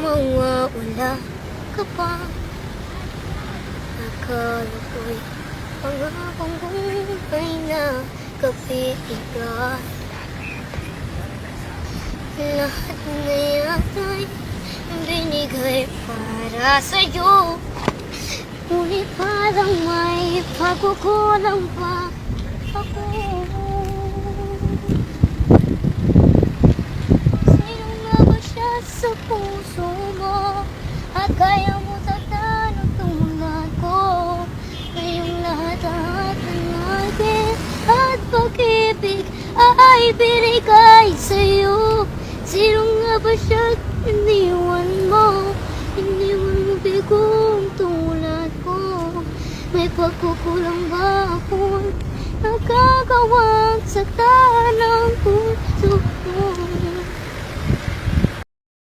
mawawala ka pa. Akala ko'y pangakong buhay na kapitan. Lahat na yan ay binigay para sa'yo. Ngunit parang may pagkukulang pa ako. Sino nga ba siya sa puso mo? At kaya mo tatanong tulad ko. Ngayong lahat ng akin at pag-ibig ay binigay sa'yo. Sino nga ba siya iniwan mo? Iniwan mo bigong tulad ko. May pagkukulang ba akong nagagawang saktan ng puso?